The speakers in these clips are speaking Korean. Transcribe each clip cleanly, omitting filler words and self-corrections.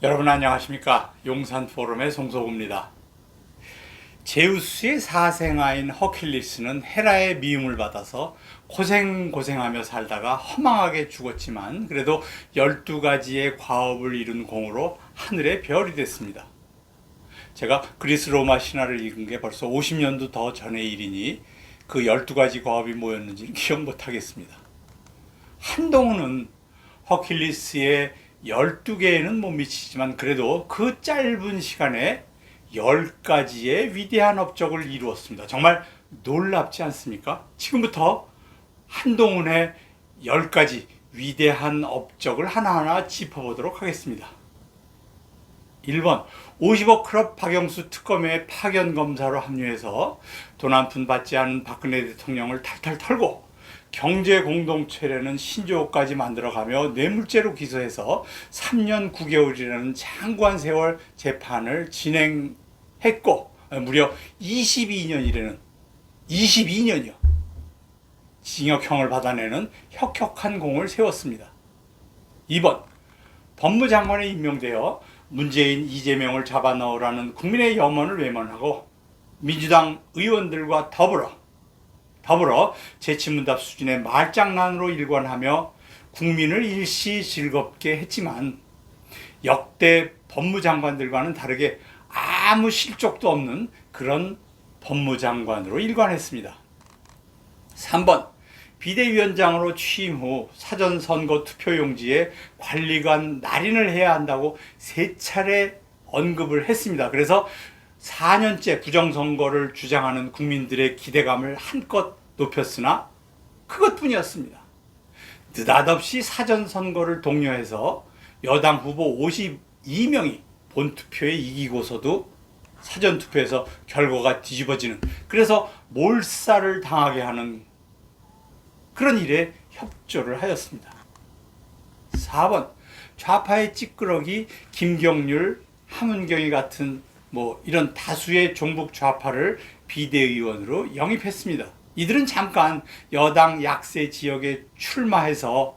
여러분 안녕하십니까? 용산포럼의 송소구입니다. 제우스의 사생아인 허킬리스는 헤라의 미움을 받아서 고생하며 살다가 허망하게 죽었지만 그래도 12가지의 과업을 이룬 공으로 하늘의 별이 됐습니다. 제가 그리스 로마 신화를 읽은 게 벌써 50년도 더 전의 일이니 그 12가지 과업이 뭐였는지는 기억 못하겠습니다. 한동훈은 허킬리스의 12개에는 못 미치지만 그래도 그 짧은 시간에 10가지의 위대한 업적을 이루었습니다. 정말 놀랍지 않습니까? 지금부터 한동훈의 10가지 위대한 업적을 하나하나 짚어보도록 하겠습니다. 1번, 50억 클럽 박영수 특검에 파견검사로 합류해서 돈 한 푼 받지 않은 박근혜 대통령을 탈탈 털고 경제 공동체라는 신조어까지 만들어가며 뇌물죄로 기소해서 3년 9개월이라는 장구한 세월 재판을 진행했고 무려 22년이라는 22년이요. 징역형을 받아내는 혁혁한 공을 세웠습니다. 2번, 법무장관에 임명되어 문재인, 이재명을 잡아넣으라는 국민의 염원을 외면하고 민주당 의원들과 더불어 재치문답 수준의 말장난으로 일관하며 국민을 일시 즐겁게 했지만 역대 법무장관들과는 다르게 아무 실적도 없는 그런 법무장관으로 일관했습니다. 3번, 비대위원장으로 취임 후 사전선거 투표용지에 관리관 날인을 해야 한다고 3차례 언급을 했습니다. 그래서 4년째 부정선거를 주장하는 국민들의 기대감을 한껏 높였으나 그것뿐이었습니다. 느닷없이 사전선거를 독려해서 여당 후보 52명이 본투표에 이기고서도 사전투표에서 결과가 뒤집어지는, 그래서 몰살을 당하게 하는 그런 일에 협조를 하였습니다. 4번, 좌파의 찌끄러기 김경률, 함은경이 같은 이런 다수의 종북 좌파를 비대위원으로 영입했습니다. 이들은 잠깐 여당 약세 지역에 출마해서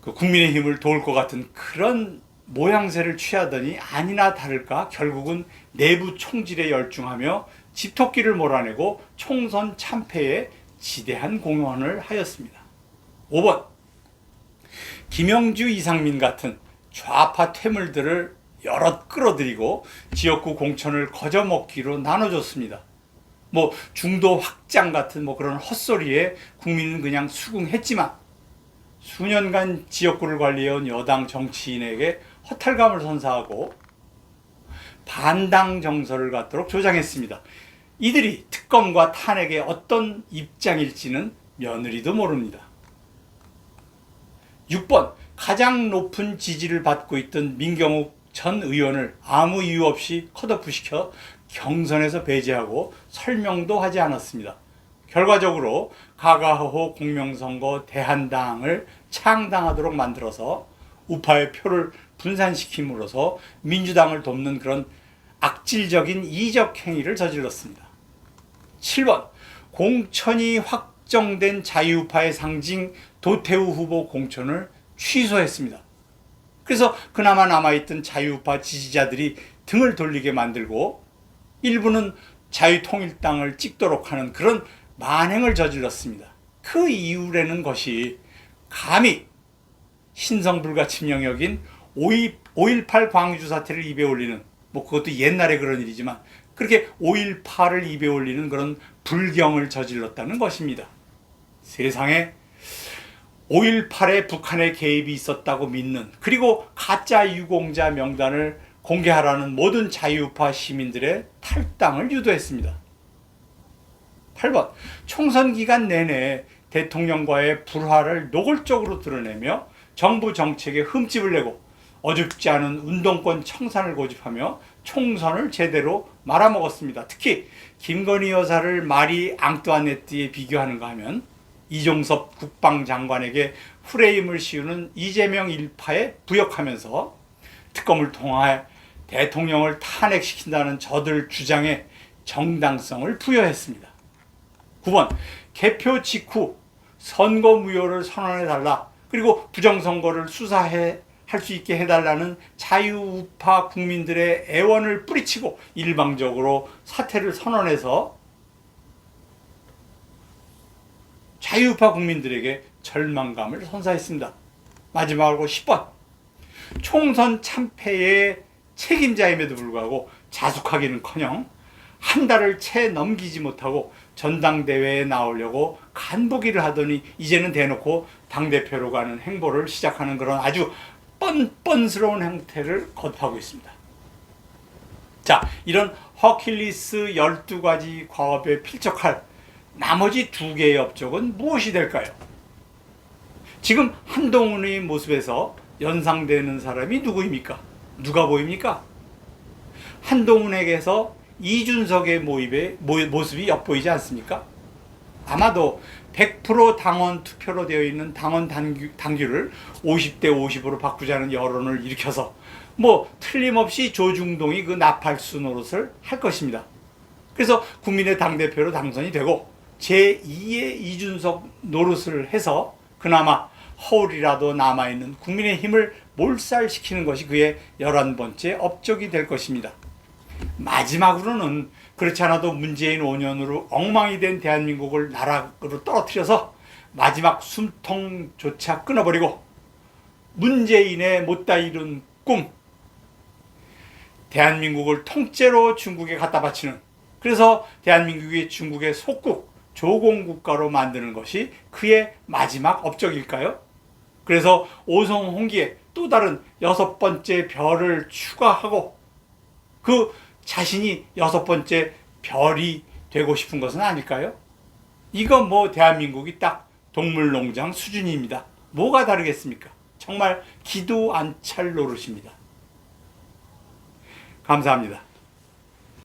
국민의힘을 도울 것 같은 그런 모양새를 취하더니 아니나 다를까 결국은 내부 총질에 열중하며 집토끼를 몰아내고 총선 참패에 지대한 공헌을 하였습니다. 5번, 김영주, 이상민 같은 좌파 퇴물들을 여럿 끌어들이고 지역구 공천을 거저먹기로 나눠줬습니다. 중도 확장 같은 그런 헛소리에 국민은 그냥 수긍했지만 수년간 지역구를 관리해온 여당 정치인에게 허탈감을 선사하고 반당 정서를 갖도록 조장했습니다. 이들이 특검과 탄핵에 어떤 입장일지는 며느리도 모릅니다. 6번, 가장 높은 지지를 받고 있던 민경욱 전 의원을 아무 이유 없이 컷오프시켜 경선에서 배제하고 설명도 하지 않았습니다. 결과적으로 가가호호 공명선거 대한당을 창당하도록 만들어서 우파의 표를 분산시킴으로써 민주당을 돕는 그런 악질적인 이적 행위를 저질렀습니다. 7번, 공천이 확정된 자유우파의 상징 도태우 후보 공천을 취소했습니다. 그래서 그나마 남아있던 자유우파 지지자들이 등을 돌리게 만들고 일부는 자유통일당을 찍도록 하는 그런 만행을 저질렀습니다. 그 이유라는 것이 감히 신성불가침 영역인 5.18 광주 사태를 입에 올리는, 그것도 옛날에 그런 일이지만 그렇게 5.18을 입에 올리는 그런 불경을 저질렀다는 것입니다. 세상에 5.18에 북한의 개입이 있었다고 믿는, 그리고 가짜 유공자 명단을 공개하라는 모든 자유우파 시민들의 탈당을 유도했습니다. 8번, 총선 기간 내내 대통령과의 불화를 노골적으로 드러내며 정부 정책에 흠집을 내고 어줍지 않은 운동권 청산을 고집하며 총선을 제대로 말아먹었습니다. 특히 김건희 여사를 마리 앙뚜아네트에 비교하는가 하면 이종섭 국방장관에게 프레임을 씌우는 이재명 일파에 부역하면서 특검을 통해 대통령을 탄핵시킨다는 저들 주장에 정당성을 부여했습니다. 9번, 개표 직후 선거무효를 선언해달라, 그리고 부정선거를 수사해 할 수 있게 해달라는 자유우파 국민들의 애원을 뿌리치고 일방적으로 사퇴를 선언해서 자유우파 국민들에게 절망감을 선사했습니다. 마지막으로 10번. 총선 참패의 책임자임에도 불구하고 자숙하기는커녕 한 달을 채 넘기지 못하고 전당대회에 나오려고 간보기를 하더니 이제는 대놓고 당대표로 가는 행보를 시작하는 그런 아주 뻔뻔스러운 형태를 거듭하고 있습니다. 자, 이런 허킬리스 12가지 과업에 필적할 나머지 2개의 업적은 무엇이 될까요? 지금 한동훈의 모습에서 연상되는 사람이 누구입니까? 누가 보입니까? 한동훈에게서 이준석의 모습이 엿보이지 않습니까? 아마도 100% 당원 투표로 되어 있는 당원 당규를 50대 50으로 바꾸자는 여론을 일으켜서 틀림없이 조중동이 그 나팔수 노릇을 할 것입니다. 그래서 국민의 당대표로 당선이 되고 제2의 이준석 노릇을 해서 그나마 허울이라도 남아있는 국민의힘을 몰살시키는 것이 그의 11번째 업적이 될 것입니다. 마지막으로는 그렇지 않아도 문재인 5년으로 엉망이 된 대한민국을 나락으로 떨어뜨려서 마지막 숨통조차 끊어버리고 문재인의 못다 이룬 꿈, 대한민국을 통째로 중국에 갖다 바치는, 그래서 대한민국이 중국의 속국, 조공국가로 만드는 것이 그의 마지막 업적일까요? 그래서 오송홍기에 또 다른 6번째 별을 추가하고 그 자신이 6번째 별이 되고 싶은 것은 아닐까요? 이건 대한민국이 딱 동물농장 수준입니다. 뭐가 다르겠습니까? 정말 기도 안 찰 노릇입니다. 감사합니다.